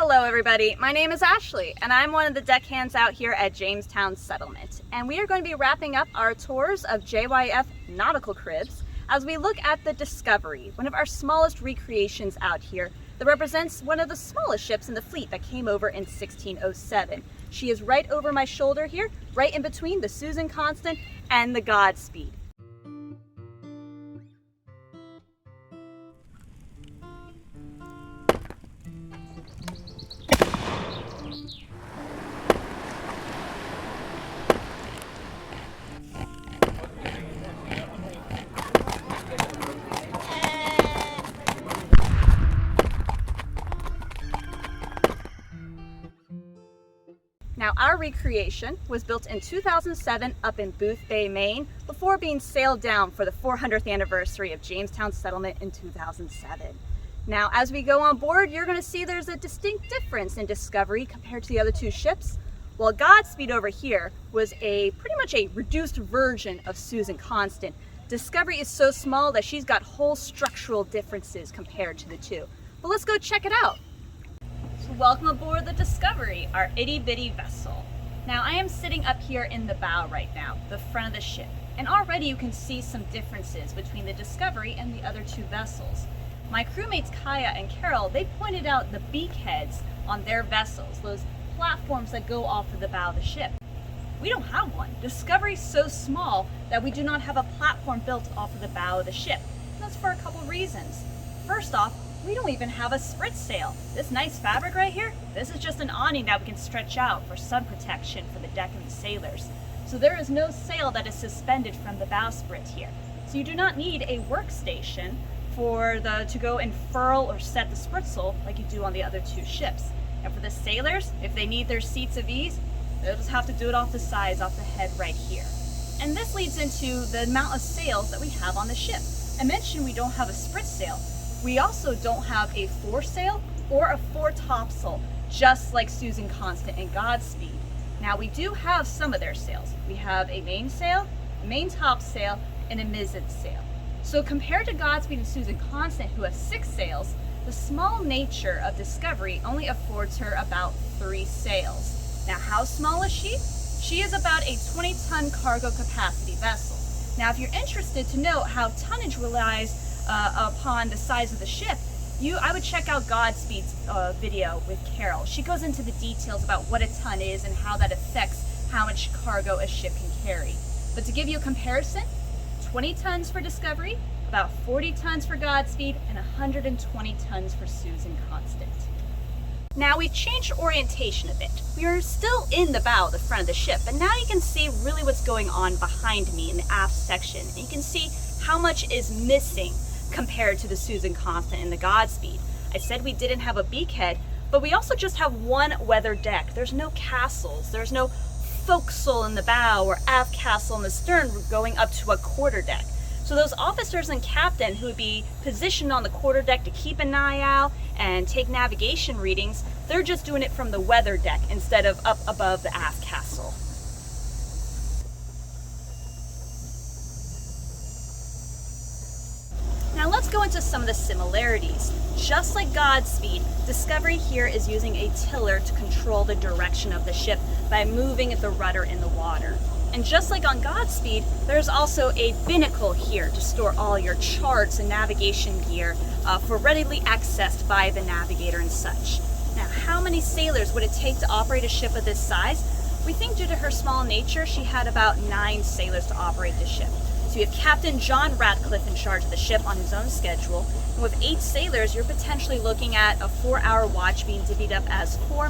Hello everybody, my name is Ashley and I'm one of the deckhands out here at Jamestown Settlement, and we are going to be wrapping up our tours of JYF Nautical Cribs as we look at the Discovery, one of our smallest recreations out here that represents one of the smallest ships in the fleet that came over in 1607. She is right over my shoulder here, right in between the Susan Constant and the Godspeed. Now, our recreation was built in 2007 up in Boothbay, Maine, before being sailed down for the 400th anniversary of Jamestown Settlement in 2007. Now, as we go on board, you're going to see there's a distinct difference in Discovery compared to the other two ships. While Godspeed over here was pretty much a reduced version of Susan Constant, Discovery is so small that she's got whole structural differences compared to the two. But let's go check it out. So welcome aboard the Discovery, our itty-bitty vessel. Now I am sitting up here in the bow right now, the front of the ship, and already you can see some differences between the Discovery and the other two vessels. My crewmates Kaya and Carol, they pointed out the beakheads on their vessels, those platforms that go off of the bow of the ship. We don't have one. Discovery's so small that we do not have a platform built off of the bow of the ship. And that's for a couple reasons. First off, we don't even have a sprit sail. This nice fabric right here, this is just an awning that we can stretch out for sun protection for the deck and the sailors. So there is no sail that is suspended from the bowsprit here. So you do not need a workstation to go and furl or set the spritsail like you do on the other two ships. And for the sailors, if they need their seats of ease, they'll just have to do it off the sides, off the head right here. And this leads into the amount of sails that we have on the ship. I mentioned we don't have a sprit sail. We also don't have a foresail or a foretopsail, just like Susan Constant and Godspeed. Now we do have some of their sails. We have a mainsail, a main topsail, and a mizzen sail. So compared to Godspeed and Susan Constant, who have 6 sails, the small nature of Discovery only affords her about 3 sails. Now how small is she? She is about a 20-ton cargo capacity vessel. Now if you're interested to know how tonnage relies upon the size of the ship, I would check out Godspeed's video with Carol. She goes into the details about what a ton is and how that affects how much cargo a ship can carry. But to give you a comparison, 20 tons for Discovery, about 40 tons for Godspeed, and 120 tons for Susan Constant. Now we've changed orientation a bit. We are still in the bow, the front of the ship, but now you can see really what's going on behind me in the aft section. And you can see how much is missing compared to the Susan Constant and the Godspeed. I said we didn't have a beakhead, but we also just have one weather deck. There's no castles, there's no forecastle in the bow or aft castle in the stern going up to a quarterdeck. So those officers and captain who would be positioned on the quarterdeck to keep an eye out and take navigation readings, they're just doing it from the weather deck instead of up above the aft castle. Now let's go into some of the similarities. Just like Godspeed, Discovery here is using a tiller to control the direction of the ship by moving the rudder in the water. And just like on Godspeed, there's also a binnacle here to store all your charts and navigation gear for readily accessed by the navigator and such. Now, how many sailors would it take to operate a ship of this size? We think due to her small nature, she had about 9 sailors to operate the ship. So you have Captain John Ratcliffe in charge of the ship on his own schedule. And with 8 sailors, you're potentially looking at a 4-hour watch being divvied up as 4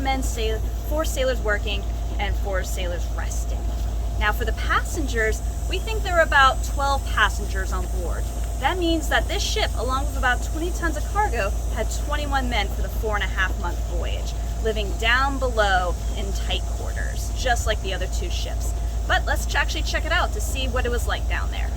sailors working and 4 sailors resting. Now for the passengers, we think there are about 12 passengers on board. That means that this ship, along with about 20 tons of cargo, had 21 men for the 4.5-month voyage, living down below in tight quarters, just like the other 2 ships. But let's actually check it out to see what it was like down there.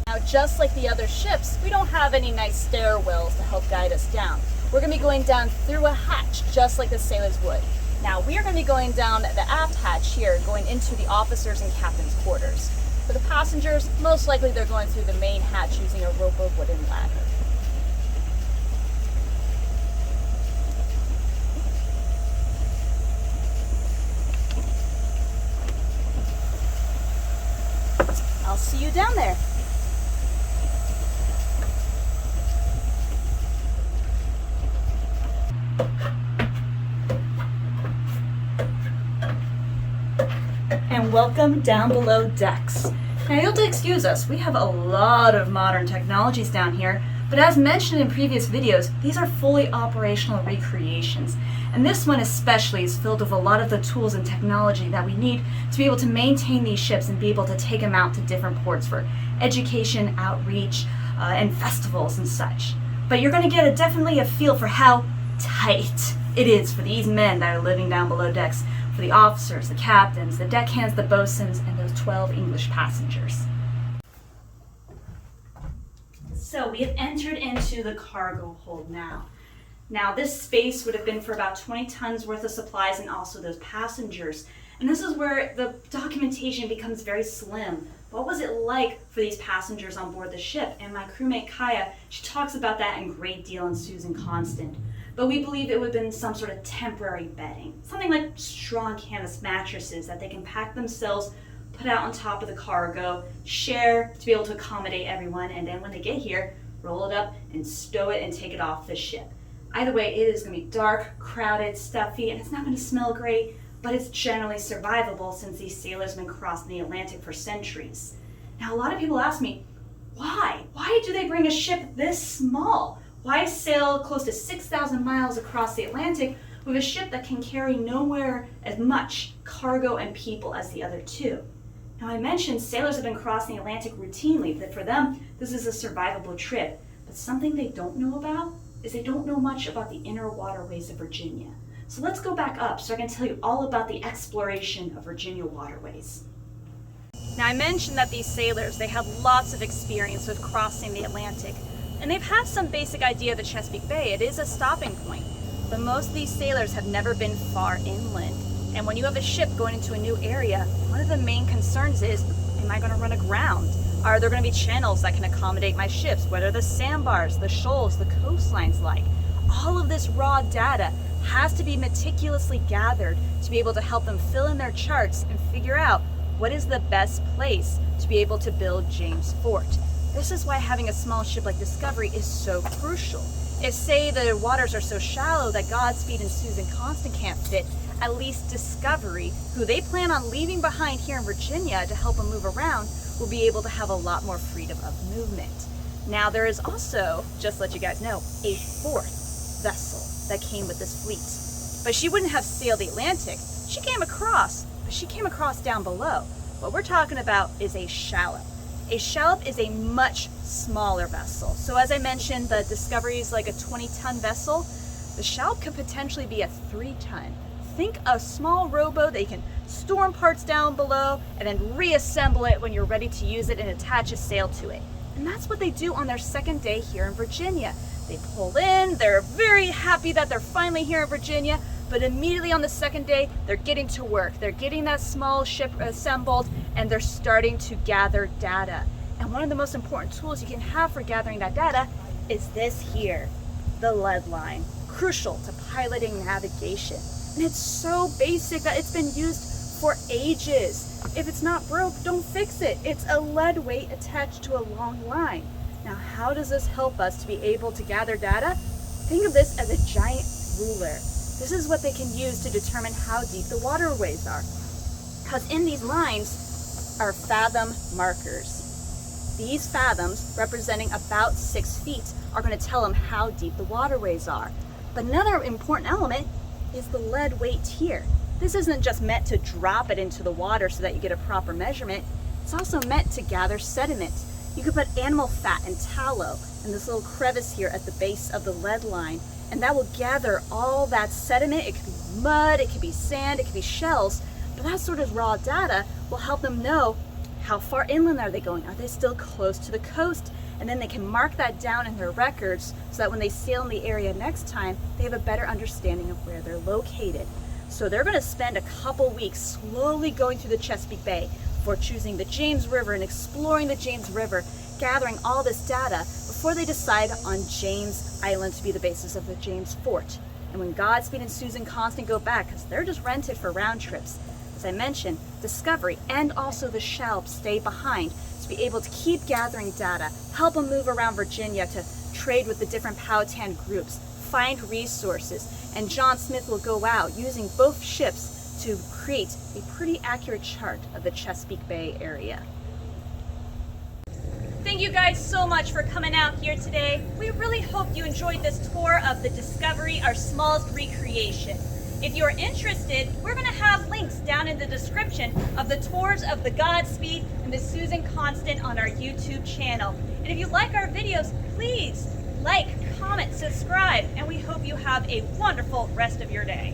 Now, just like the other ships, we don't have any nice stairwells to help guide us down. We're going to be going down through a hatch, just like the sailors would. Now, we are going to be going down the aft hatch here, going into the officers' and captain's quarters. For the passengers, most likely they're going through the main hatch using a rope or wooden ladder. see you down there. And welcome down below decks. Now you'll have to excuse us, we have a lot of modern technologies down here, but as mentioned in previous videos, these are fully operational recreations. And this one especially is filled with a lot of the tools and technology that we need to be able to maintain these ships and be able to take them out to different ports for education, outreach, and festivals and such. But you're going to get definitely a feel for how tight it is for these men that are living down below decks, for the officers, the captains, the deckhands, the boatswains, and those 12 English passengers. So we have entered into the cargo hold now. Now this space would have been for about 20 tons worth of supplies and also those passengers. And this is where the documentation becomes very slim. What was it like for these passengers on board the ship? And my crewmate Kaya, she talks about that in great deal in Susan Constant. But we believe it would have been some sort of temporary bedding. Something like strong canvas mattresses that they can pack themselves, put out on top of the cargo, share to be able to accommodate everyone, and then when they get here, roll it up and stow it and take it off the ship. Either way, it is going to be dark, crowded, stuffy, and it's not going to smell great, but it's generally survivable since these sailors have been crossing the Atlantic for centuries. Now, a lot of people ask me, why? Why do they bring a ship this small? Why sail close to 6,000 miles across the Atlantic with a ship that can carry nowhere as much cargo and people as the other two? Now, I mentioned sailors have been crossing the Atlantic routinely, that for them, this is a survivable trip. But something they don't know about is they don't know much about the inner waterways of Virginia. So let's go back up so I can tell you all about the exploration of Virginia waterways. Now, I mentioned that these sailors, they have lots of experience with crossing the Atlantic. And they've had some basic idea of the Chesapeake Bay. It is a stopping point. But most of these sailors have never been far inland. And when you have a ship going into a new area, one of the main concerns is, am I going to run aground? Are there going to be channels that can accommodate my ships? What are the sandbars, the shoals, the coastlines like? All of this raw data has to be meticulously gathered to be able to help them fill in their charts and figure out what is the best place to be able to build James Fort. This is why having a small ship like Discovery is so crucial. If, say, the waters are so shallow that Godspeed and Susan Constant can't fit, at least Discovery, who they plan on leaving behind here in Virginia to help them move around, will be able to have a lot more freedom of movement. Now, there is also, just to let you guys know, a fourth vessel that came with this fleet. But she wouldn't have sailed the Atlantic. She came across, but she came across down below. What we're talking about is a shallop. A shallop is a much smaller vessel. So as I mentioned, the Discovery is like a 20-ton vessel. The shallop could potentially be a 3-ton. Think a small rowboat that you can storm parts down below and then reassemble it when you're ready to use it and attach a sail to it. And that's what they do on their second day here in Virginia. They pull in, they're very happy that they're finally here in Virginia, but immediately on the second day, they're getting to work. They're getting that small ship assembled and they're starting to gather data. And one of the most important tools you can have for gathering that data is this here, the lead line, crucial to piloting navigation. And it's so basic that it's been used for ages. If it's not broke, don't fix it. It's a lead weight attached to a long line. Now, how does this help us to be able to gather data? Think of this as a giant ruler. This is what they can use to determine how deep the waterways are. Because in these lines are fathom markers. These fathoms, representing about 6 feet, are going to tell them how deep the waterways are. But another important element is the lead weight here. This isn't just meant to drop it into the water so that you get a proper measurement. It's also meant to gather sediment. You could put animal fat and tallow in this little crevice here at the base of the lead line, and that will gather all that sediment. It could be mud, it could be sand, it could be shells, but that sort of raw data will help them know how far inland are they going. Are they still close to the coast? And then they can mark that down in their records so that when they sail in the area next time, they have a better understanding of where they're located. So they're going to spend a couple weeks slowly going through the Chesapeake Bay before choosing the James River and exploring the James River, gathering all this data before they decide on James Island to be the basis of the James Fort. And when Godspeed and Susan Constant go back, because they're just rented for round trips, as I mentioned, Discovery and also the shallop stay behind to be able to keep gathering data, help them move around Virginia to trade with the different Powhatan groups, find resources, and John Smith will go out using both ships to create a pretty accurate chart of the Chesapeake Bay area. Thank you guys so much for coming out here today. We really hope you enjoyed this tour of the Discovery, our smallest recreation. If you're interested, we're going to have links down in the description of the tours of the Godspeed and the Susan Constant on our YouTube channel. And if you like our videos, please like, comment, subscribe, and we hope you have a wonderful rest of your day.